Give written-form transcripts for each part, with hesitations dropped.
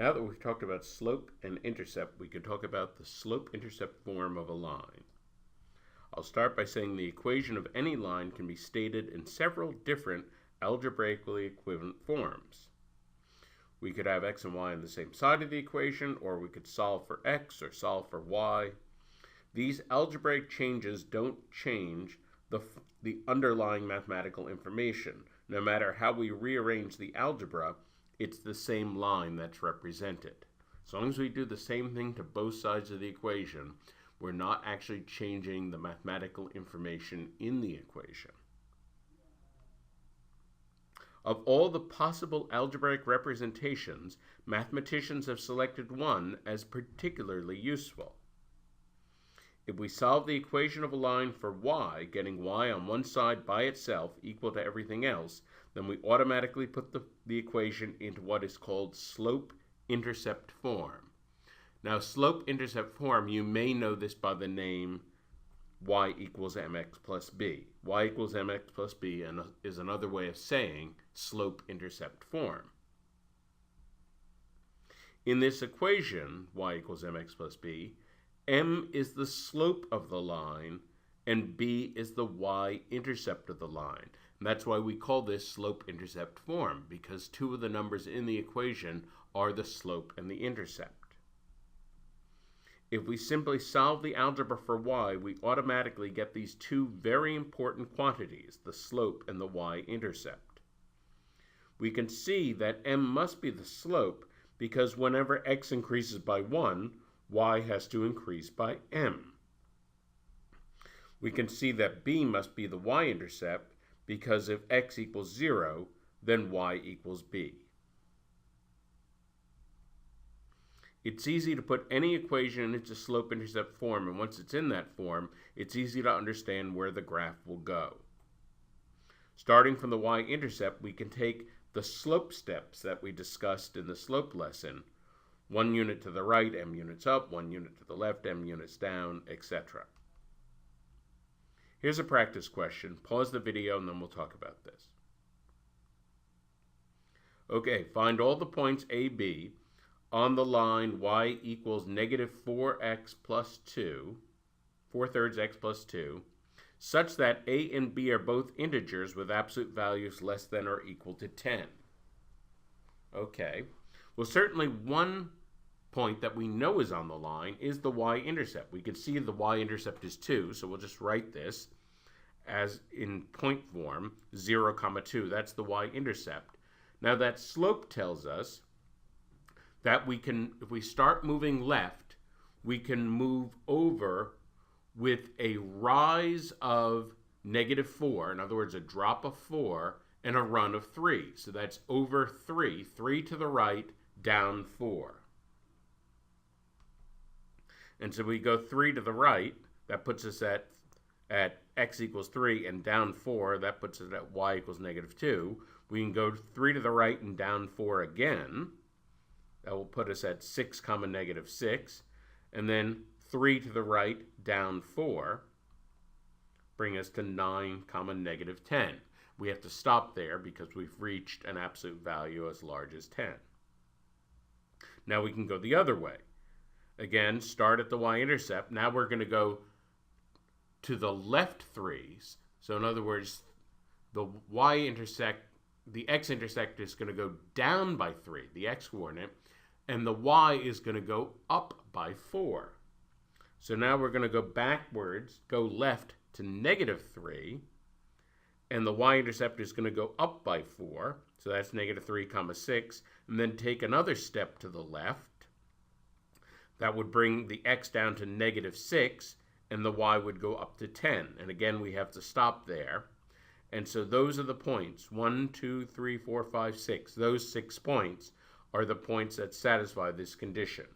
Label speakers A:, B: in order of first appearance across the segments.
A: Now that we've talked about slope and intercept, we can talk about the slope-intercept form of a line. I'll start by saying the equation of any line can be stated in several different algebraically equivalent forms. We could have x and y on the same side of the equation, or we could solve for x or solve for y. These algebraic changes don't change the underlying mathematical information. No matter how we rearrange the algebra, it's the same line that's represented. As long as we do the same thing to both sides of the equation, we're not actually changing the mathematical information in the equation. Of all the possible algebraic representations, mathematicians have selected one as particularly useful. If we solve the equation of a line for y, getting y on one side by itself equal to everything else, then we automatically put the equation into what is called slope-intercept form. Now, slope-intercept form, you may know this by the name y equals mx plus b. Y equals mx plus b is another way of saying slope-intercept form. In this equation, y equals mx plus b, m is the slope of the line, and b is the y-intercept of the line. And that's why we call this slope-intercept form, because two of the numbers in the equation are the slope and the intercept. If we simply solve the algebra for y, we automatically get these two very important quantities, the slope and the y-intercept. We can see that m must be the slope because whenever x increases by 1, y has to increase by m. We can see that b must be the y-intercept because if x equals 0, then y equals b. It's easy to put any equation into slope-intercept form, and once it's in that form, it's easy to understand where the graph will go. Starting from the y-intercept, we can take the slope steps that we discussed in the slope lesson, 1 unit to the right, m units up, 1 unit to the left, m units down, etc. Here's a practice question. Pause the video and then we'll talk about this. Okay, find all the points A, B on the line y equals negative 4x plus 2, 4/3 x plus 2, such that A and B are both integers with absolute values less than or equal to 10. Okay, well, certainly one point that we know is on the line is the y-intercept. We can see the y-intercept is 2, so we'll just write this as in point form, 0, 2. That's the y-intercept. Now that slope tells us that we can, if we start moving left, we can move over with a rise of negative 4, in other words, a drop of 4, and a run of 3. So that's over 3 to the right, down 4. And so we go 3 to the right, that puts us at x equals 3, and down 4, that puts us at y equals negative 2. We can go 3 to the right and down 4 again. That will put us at 6, negative 6. And then 3 to the right, down 4, bring us to 9, negative 10. We have to stop there because we've reached an absolute value as large as 10. Now we can go the other way. Again, start at the y-intercept. Now we're going to go to the left 3s. So in other words, the y-intercept, the x-intercept is going to go down by 3, the x-coordinate, and the y is going to go up by 4. So now we're going to go backwards, go left to negative 3, and the y-intercept is going to go up by 4. So that's negative 3, 6, and then take another step to the left. That would bring the x down to negative 6, and the y would go up to 10. And again, we have to stop there. And so those are the points, 1, 2, 3, 4, 5, 6. Those 6 points are the points that satisfy this condition.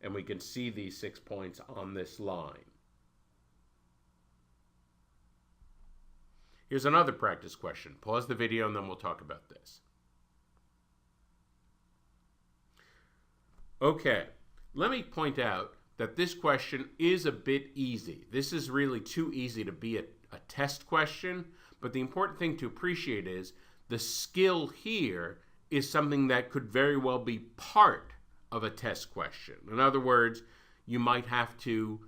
A: And we can see these 6 points on this line. Here's another practice question. Pause the video and then we'll talk about this. Okay. Let me point out that this question is a bit easy. This is really too easy to be a test question, but the important thing to appreciate is the skill here is something that could very well be part of a test question. In other words, you might have to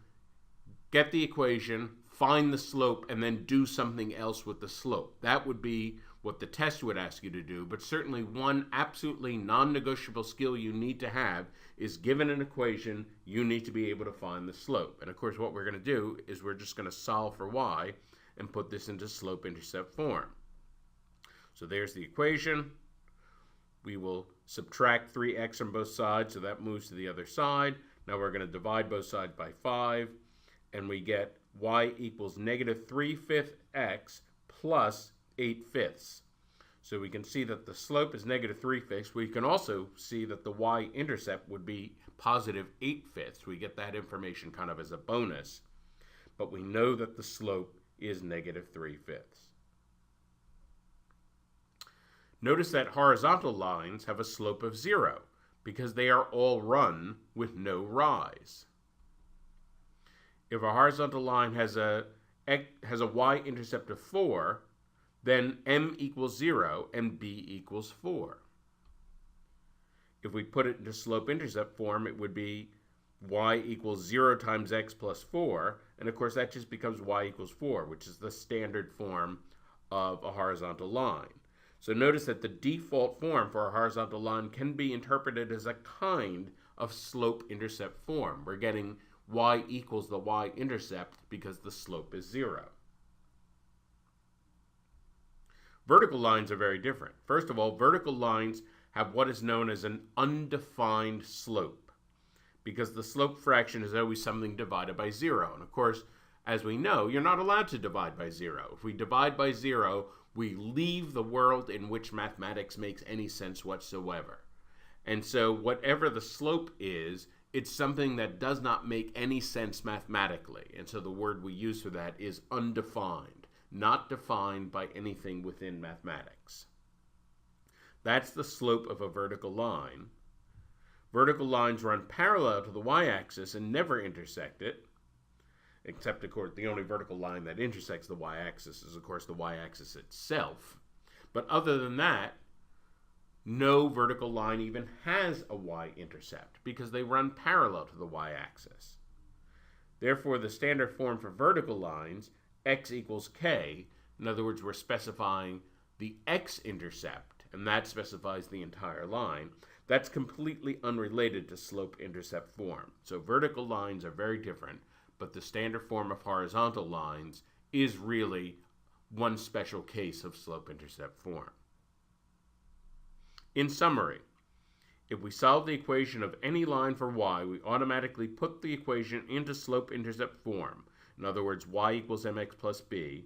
A: get the equation, find the slope, and then do something else with the slope. That would be what the test would ask you to do, but certainly one absolutely non-negotiable skill you need to have is, given an equation, you need to be able to find the slope. And of course what we're going to do is we're just going to solve for y and put this into slope-intercept form. So there's the equation. We will subtract 3x from both sides, so that moves to the other side. Now we're going to divide both sides by 5, and we get y equals negative 3/5 x plus 8/5. So we can see that the slope is negative 3/5. We can also see that the y-intercept would be positive 8/5. We get that information kind of as a bonus, but we know that the slope is negative 3/5. Notice that horizontal lines have a slope of 0 because they are all run with no rise. If a horizontal line has a y-intercept of 4, then m equals 0 and b equals 4. If we put it into slope-intercept form, it would be y equals 0 times x plus 4, and of course that just becomes y equals 4, which is the standard form of a horizontal line. So notice that the default form for a horizontal line can be interpreted as a kind of slope-intercept form. We're getting y equals the y-intercept because the slope is 0. Vertical lines are very different. First of all, vertical lines have what is known as an undefined slope because the slope fraction is always something divided by 0. And of course, as we know, you're not allowed to divide by 0. If we divide by 0, we leave the world in which mathematics makes any sense whatsoever. And so whatever the slope is, it's something that does not make any sense mathematically. And so the word we use for that is undefined, not defined by anything within mathematics. That's the slope of a vertical line. Vertical lines run parallel to the y-axis and never intersect it, except, of course, the only vertical line that intersects the y-axis is, of course, the y-axis itself. But other than that, no vertical line even has a y-intercept because they run parallel to the y-axis. Therefore, the standard form for vertical lines, x equals k, in other words, we're specifying the x-intercept, and that specifies the entire line. That's completely unrelated to slope-intercept form. So vertical lines are very different, but the standard form of horizontal lines is really one special case of slope-intercept form. In summary, if we solve the equation of any line for y, we automatically put the equation into slope-intercept form. In other words, y equals mx plus b,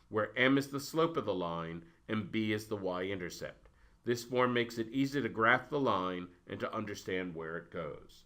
A: where m is the slope of the line and b is the y-intercept. This form makes it easy to graph the line and to understand where it goes.